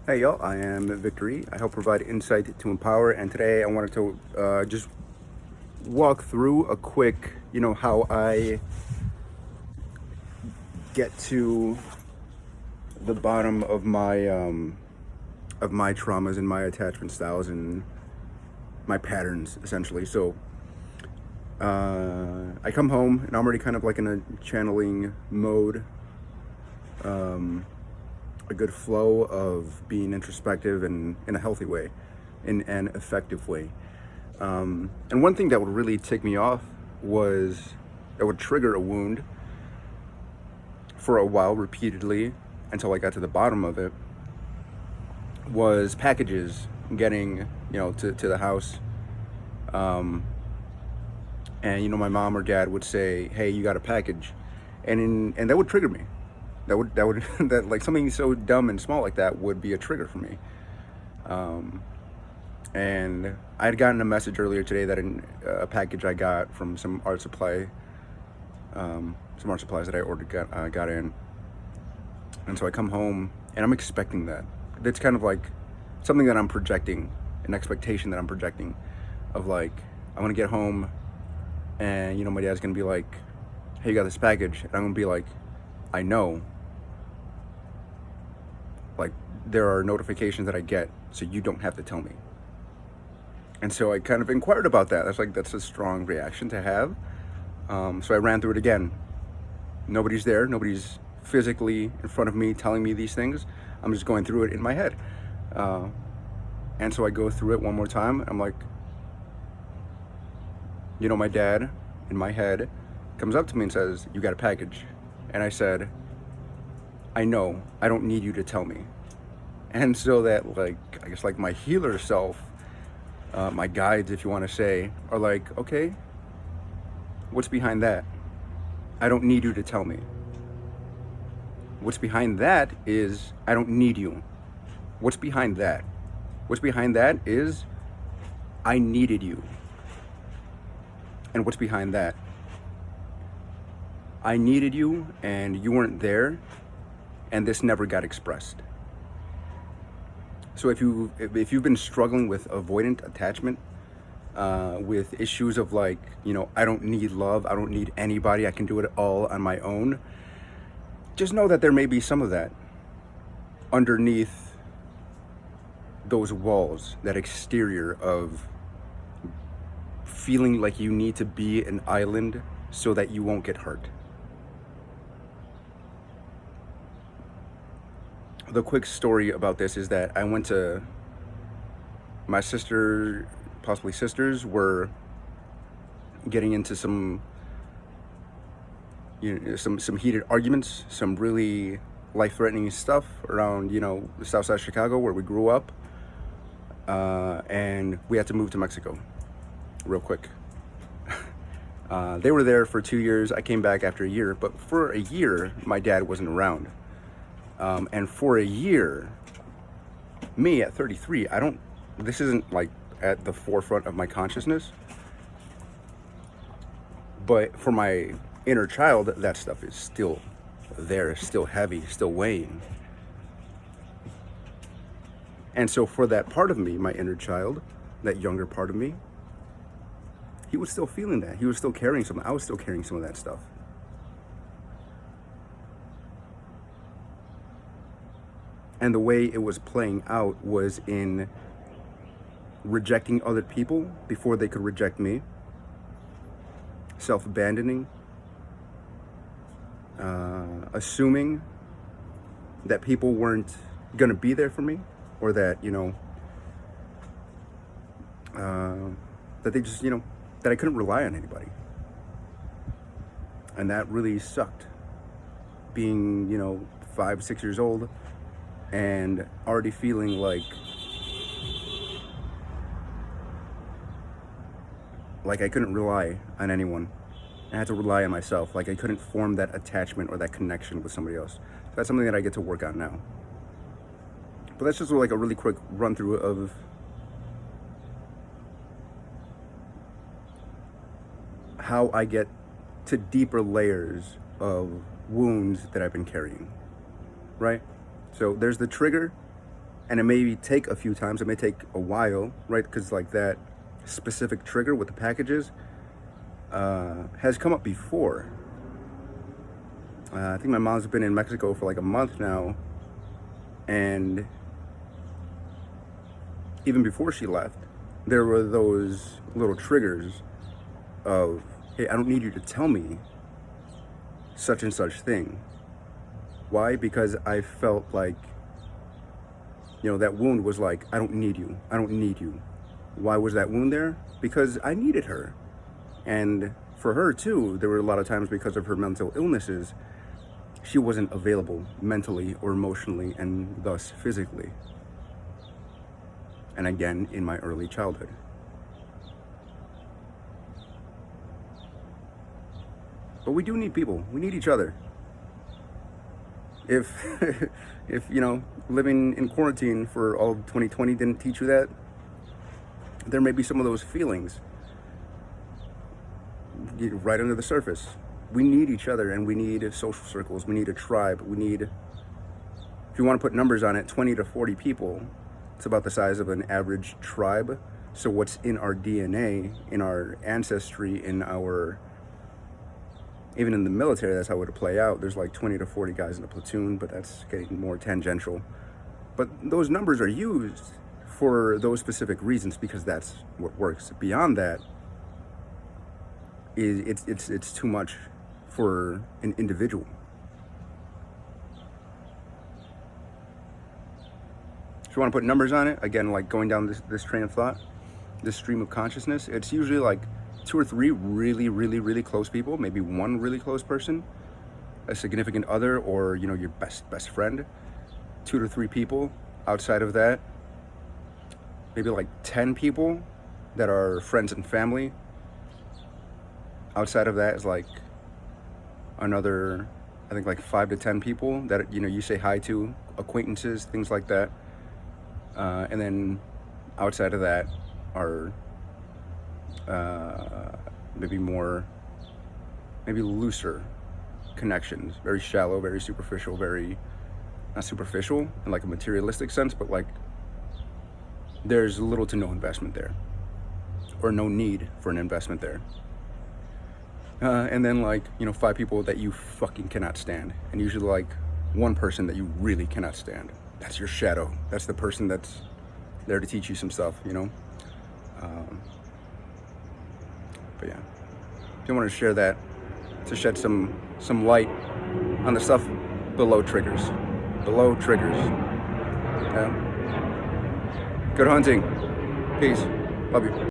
Hey y'all, I am Victory. I help provide insight to empower, and today I wanted to just walk through a quick, how I get to the bottom of my traumas and my attachment styles and my patterns, essentially. So I come home and I'm already kind of like in a channeling mode, a good flow of being introspective and in a healthy way, in an effective way. And one thing that would really tick me off was that would trigger a wound for a while repeatedly until I got to the bottom of it was packages getting, to the house. And, my mom or dad would say, hey, you got a package. And that would trigger me. That would, that like something so dumb and small like that would be a trigger for me. And I had gotten a message earlier today that a package I got from some art supplies that I ordered got in, and so I come home and I'm expecting that. It's kind of like something that I'm projecting, an expectation that I'm projecting, of like I'm gonna get home, and my dad's gonna be like, "Hey, you got this package," and I'm gonna be like, "I know." Like there are notifications that I get, so you don't have to tell me. And so I kind of inquired about that. That's a strong reaction to have. So I ran through it again. Nobody's there. Nobody's physically in front of me telling me these things. I'm just going through it in my head. And so I go through it one more time. I'm like, my dad in my head comes up to me and says, "You got a package." And I said, "I know. I don't need you to tell me." And so that, like, I guess like my healer self, my guides, if you want to say, are like, okay, what's behind that? I don't need you to tell me. What's behind that is I don't need you. What's behind that? What's behind that is I needed you. And what's behind that? I needed you and you weren't there, and this never got expressed. So if you've been struggling with avoidant attachment, with issues of like, I don't need love, I don't need anybody, I can do it all on my own, just know that there may be some of that underneath those walls, that exterior of feeling like you need to be an island so that you won't get hurt. The quick story about this is that I went to my sister, possibly sisters, were getting into some some heated arguments, some really life-threatening stuff around the south side of Chicago where we grew up, and we had to move to Mexico real quick. They were there for 2 years. I came back after a year, but for a year my dad wasn't around, and for a year, me at 33, this isn't like at the forefront of my consciousness, but for my inner child, that stuff is still there, still heavy, still weighing. And so for that part of me, my inner child, that younger part of me, he was still feeling that. He was still carrying some. I was still carrying some of that stuff. And the way it was playing out was in rejecting other people before they could reject me, self-abandoning, assuming that people weren't going to be there for me, or that, that they just, that I couldn't rely on anybody. And that really sucked, being, 5, 6 years old and already feeling like I couldn't rely on anyone. I had to rely on myself. Like I couldn't form that attachment or that connection with somebody else. So that's something that I get to work on now. But that's just like a really quick run through of how I get to deeper layers of wounds that I've been carrying, right? So there's the trigger, And it may take a few times, it may take a while, right? Because like that specific trigger with the packages has come up before. I think my mom's been in Mexico for like a month now, and even before she left, there were those little triggers of, hey, I don't need you to tell me such and such thing. Why? Because I felt like, that wound was like, I don't need you. I don't need you. Why was that wound there? Because I needed her. And for her too, there were a lot of times because of her mental illnesses, she wasn't available mentally or emotionally and thus physically. And again, in my early childhood. But we do need people. We need each other. If, living in quarantine for all of 2020 didn't teach you that, there may be some of those feelings right under the surface. We need each other, and we need social circles. We need a tribe. We need, if you want to put numbers on it, 20 to 40 people. It's about the size of an average tribe. So what's in our DNA, in our ancestry, even in the military, that's how it would play out. There's like 20 to 40 guys in a platoon, but that's getting more tangential. But those numbers are used for those specific reasons because that's what works. Beyond that, it's too much for an individual. If you want to put numbers on it, again, like going down this train of thought, this stream of consciousness, it's usually like 2 or 3 really, really, really close people, maybe one really close person, a significant other, or your best friend. 2 to 3 people. Outside of that, maybe like 10 people that are friends and family. Outside of that is like another, I think like 5 to 10 people that you say hi to, acquaintances, things like that. And then outside of that are maybe looser connections, very shallow, very superficial, very, not superficial in like a materialistic sense, but like there's little to no investment there, or no need for an investment there. And then like, 5 people that you fucking cannot stand, and usually like 1 person that you really cannot stand. That's your shadow. That's the person that's there to teach you some stuff, But yeah, I wanted to share that to shed some light on the stuff below triggers. Yeah. Good hunting. Peace. Love you.